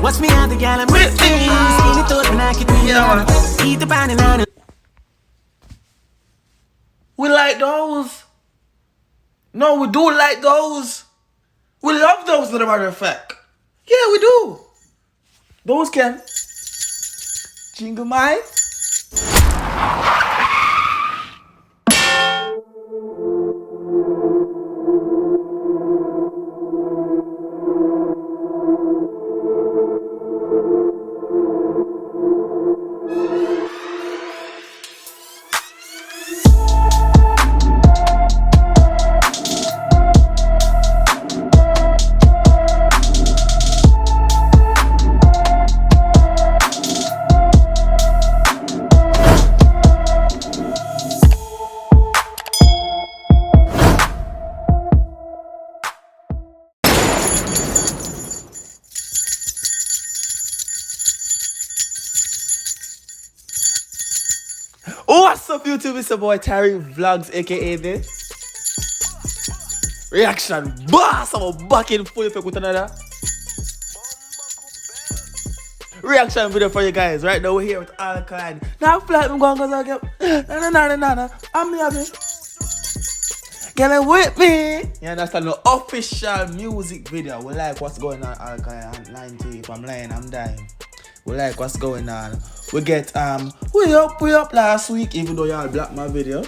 Watch me have the gal and with me. Skinny thought when I get me. Eat the banana. We like those. No, we do like those. We love those, as a matter of fact. Yeah, we do. Those can jingle my. What's up, YouTube? It's your boy Tyrekevlogs, aka the reaction boss. I'm back in full effect with another reaction video for you guys. Right now, we're here with Alkaline. Now, flat, I'm going because I get no. I'm having get with me. You understand? No official music video. We like what's going on, Alkaline. 90. If I'm lying, I'm dying. We like what's going on. We get we up last week, even though y'all blocked my video.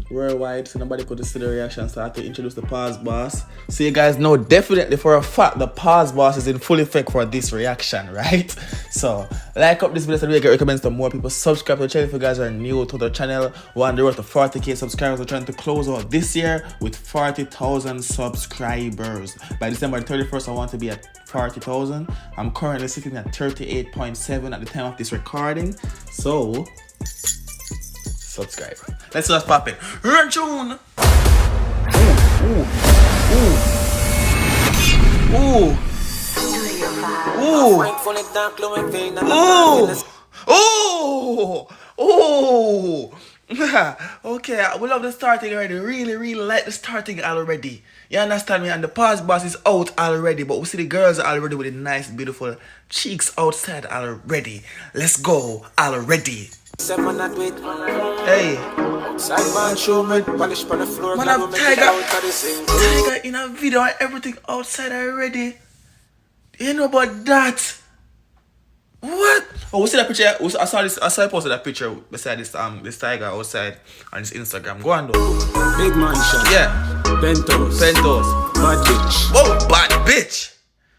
Worldwide, so nobody could see the reaction, so I had to introduce the pause boss. So you guys know definitely for a fact the pause boss is in full effect for this reaction, right? So like up this video so we get recommends to more people. Subscribe to the channel if you guys are new to the channel. We're on the road to 40k subscribers. We're trying to close out this year with 40,000 subscribers. By December 31st, I want to be at 40,000. I'm currently sitting at 38.7 at the time of this recording. So subscribe. Let's just pop it. Run tune. Okay, we love the starting already. Really like the starting already. You understand me? And the pause boss is out already, but we see the girls are already with the nice, beautiful cheeks outside already. Let's go already. Hey, man, I'm Tiger in a video and everything outside already. You know about that? What? Oh, we see that picture. I saw you posted that picture beside this tiger outside on his Instagram. Go on though. Big mansion. Yeah. Pentos. Bad bitch. Whoa, bad bitch.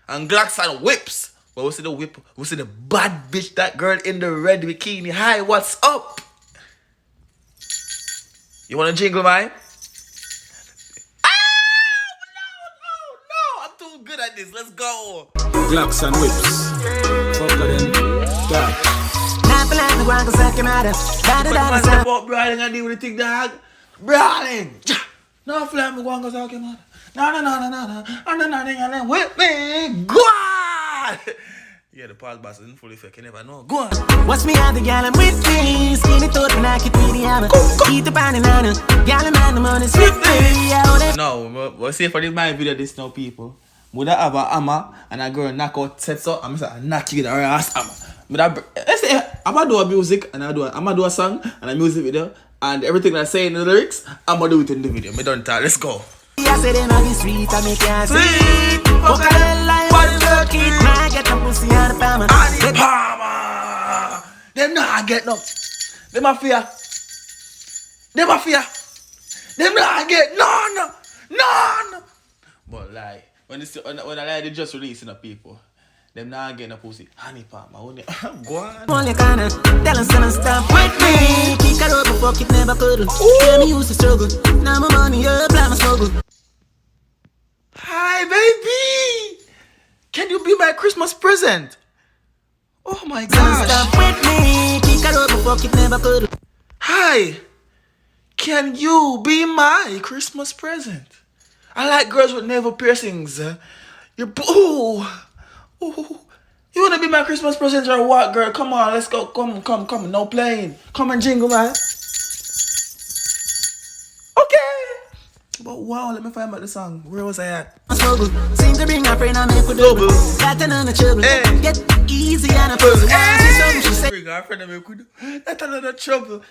And Glocks and whips. But we see the whip. We see the bad bitch. That girl in the red bikini. Hi, what's up? You wanna jingle, man? No, I'm too good at this. Let's go. Glocks and whips. Fuck them. But step up, brawling and deal with the thing, dog. Brawling. No, fly me, go on, go talk him out. No. Whip me. Go on. Yeah, the pause boss isn't fully fake. You never know. Go on. Watch me have the gal and with me. Skinny thought when I get me the hammer. Eat the banana. Gal and man, the money sweet me. No, but see for this my video, this no people. Would I have a hammer and a girl knock out sets up? I'm going to knock you with her ass hammer. Let's say I'm gonna do a music and I'm gonna do a song and a music video and everything that I say in the lyrics, I'm gonna do it in the video. Me don't talk. Let's go. I said them be sweet and make you sweet. Fuck a little like what you looking. I get the pussy on the palmer. On the palmer. Them not get no. Them a fear. Them not get none. But like when I like they just releasing the people. Them not getting a pussy. Honey palm, I won't go on. Only kinda tell them stop with me. Kick her up before it never could. Yeah, me used to struggle. Now my money up, like my struggle. Hi, baby. Can you be my Christmas present? Oh my gosh. Stop with me. Kick her up before it never could. Hi. Can you be my Christmas present? I like girls with navel piercings. You're Ooh. You wanna be my Christmas present or what, girl? Come on, let's go. Come. No playing. Come and jingle, man. Okay. But wow, let me find out the song. Where was I at? Struggle. Seem to bring a friend and make a double. Got another trouble. Hey. Get easy and a puzzle. Hey. She said, Bring a friend and make a double. That's another trouble.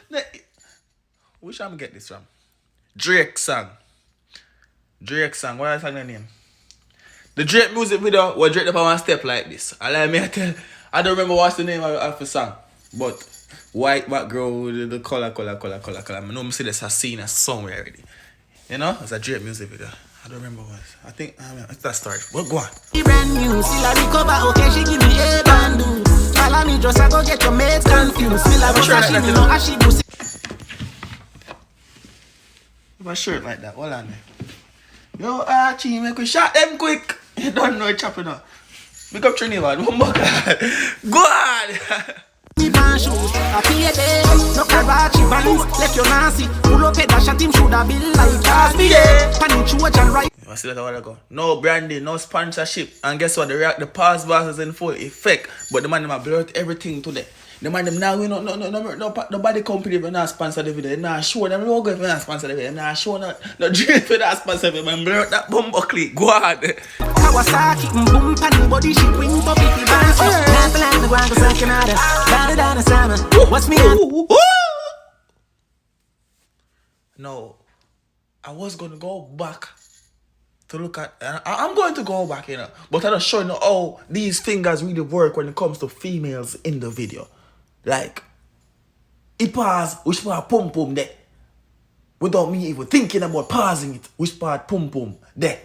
Which I'm get this from? Drake song. Drake song. What is the name? The Drake music video was Drake up on one step like this. I like me I tell. I don't remember what's the name of the song, but white background with the color. I know I see this a scene a somewhere already. You know, it's a Drake music video. I don't remember what. I think it's that story. Well, go on. Brand new, still I recover. Okay, she give me a bandu. Follow me, just I go get your mates confused. Still I sure she like me that, know how she do. Have a shirt like that. Hold on there. Yo, Archie, make we shot them quick. You don't know chopping up. Pick up Trinidad. One more card. Go on. Me ban shoes, I pay a day. No Karachi bands, left your Nancy. Pull up head, shot him should have been like Cosby. Panic Trojan right. I see that a while ago. No branding, no sponsorship. And guess what? The pause bars is in full effect. But the man them a blurt everything today. The man them now no body company will not sponsor the video. They not show them logo if they not sponsor the video. They not show no drink for that sponsor the video. Man blurt that bumbo click. Go on. Kawasaki, boom, panning body, she wing, but if you bounce, not the line, the ground goes like Canada. Down the summer. What's me on? No, I was gonna go back to look at. I'm going to go back, you know, but I don't show you how these fingers really work when it comes to females in the video. Like, it pause, which part pum pum there, without me even thinking about pausing it, which part pum pum there.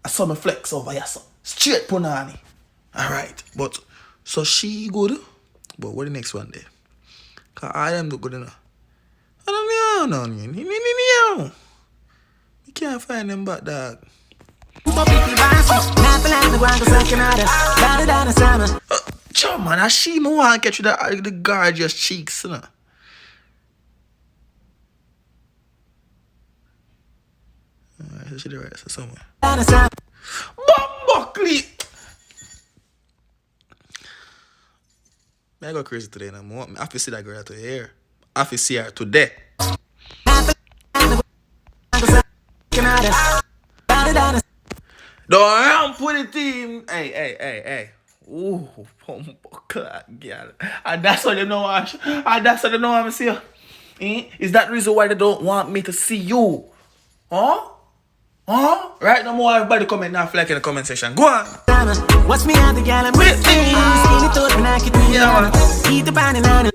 I saw my flex over here, so straight punani. Alright, but so she good, but what the next one there? Cause I am not good enough. I don't know. You can't find them back, dog. Chow man, I see me want to catch you the gorgeous cheeks, you know. Alright, she the right so somewhere. Bumblecly! I go crazy today now. I have to see that girl to here. I have to see her today. Don't ramp with the team. Hey. Ooh, bumbleclad, girl. And that's what they know. And that's what they know I'm saying. Is that the reason why they don't want me to see you? Huh? Right no more everybody comment now, like in the comment section. Go on. What's me on the gal I'm with me? Skinny toad when I get me. Yeah, man. Eat the banana.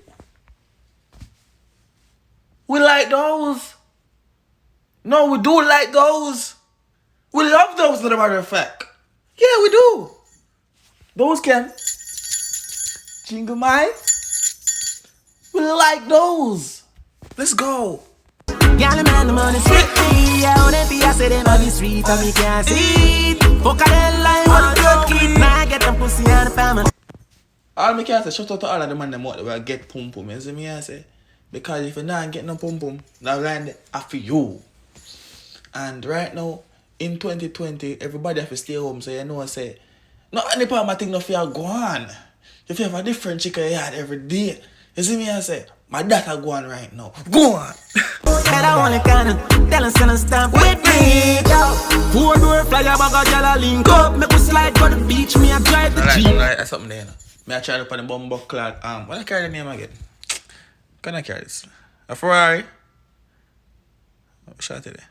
We like those. No, we do like those. We love those, as a matter of fact. Yeah, we do. Those can. Jingle my. We like those. Let's go. Gal man, the money sweet me. I wanna be, I say them on the street and me can't see it. Fuck a them like one good kid. Now I get them pussy on the family. All me can say, shout out to all of the man them out there will get pum pum. You see me I say? Because if you not get no pum pum, now land after you. And right now, in 2020, everybody have to stay home. So you know I say, not any part of my thing no fear go on. If you have a different chicken you had every day. You see me I say, my data go on right now. Go on. I only can tell us to stop with me. Four door flyer bag a gyal a link up. Make we slide to the beach. Me a drive the Jeep. Alright, that's something there. You know. Me I try to put the bumbo clad what I carry the name again? Can I carry this? A Ferrari? Shot it there.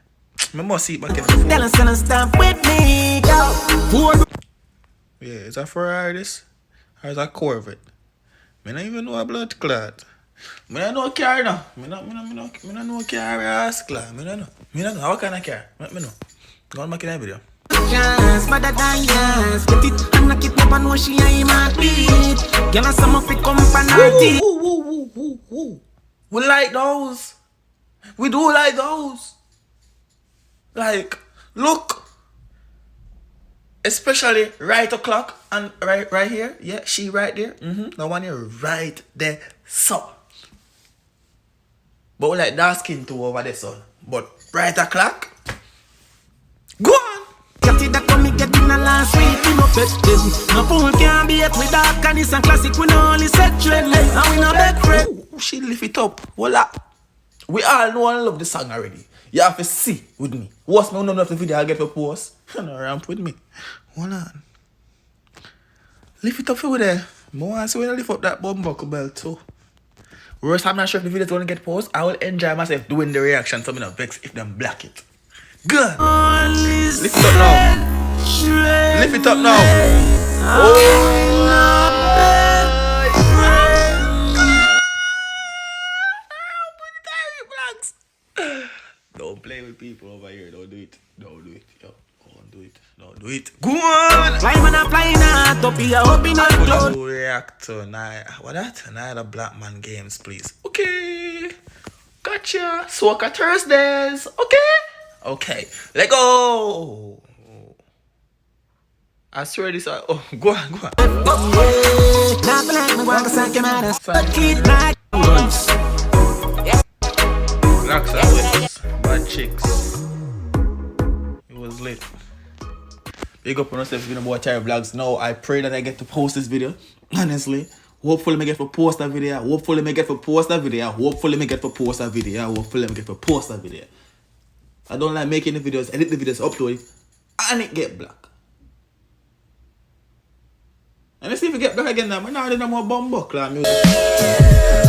Me must see it back in the phone. Tell us to stop with me. Yeah, is that Ferrari this? Or is that Corvette? Me don't even know a blood clot. Me don't know a car now. Me don't know a car ass clot. Me don't know. How can I car? Me know. Go on making that video. Chance, but that dance. Get it and knock it up and know she ain't my beat. Girl, some of it come panati. We like those. We do like those. Like, look. Especially right o'clock and right here. Yeah, she right there. The one here right there. So. But we like dark skin too over there, son. But right o'clock. Go on. Get it that come me get in the last week. We no pet them. No fool can be it with dark and it's a classic. We no only set trend. And we no beg friend. She lift it up. Voila. We all know and love the song already. You have to see with me. What's my none of the video I get for post? No ramp with me. Hold on. Lift it up for there. More I see when I lift up that bumbuckle belt too. Worse, I'm not sure if the video's gonna get post. I will enjoy myself doing the reaction, so I'm not vex if them black it. Good. Lift it up now. Lift it up now. Don't play with people over here. Don't do it. Don't do it. Yo, don't do it. Don't do it. Go on. Flying and flying out, up here, up in a cloud. React to night. What that? Night of Black Man games, please. Okay. Gotcha. Soca Thursdays. Okay. Okay. Let go. I swear this. Oh, go on, go on. Blacks are with bad chicks. It was lit. Big up on yourself if you know about Tyrekevlogs. Now I pray that I get to post this video. Honestly. Hopefully I get to post a video. Hopefully I get to post a video. Hopefully I get to post a video. Hopefully I get to post a video. I don't like making the videos, edit the videos, upload it, and it get black. And let's see if it get black again now. I'm not doing no more bumbuckler music.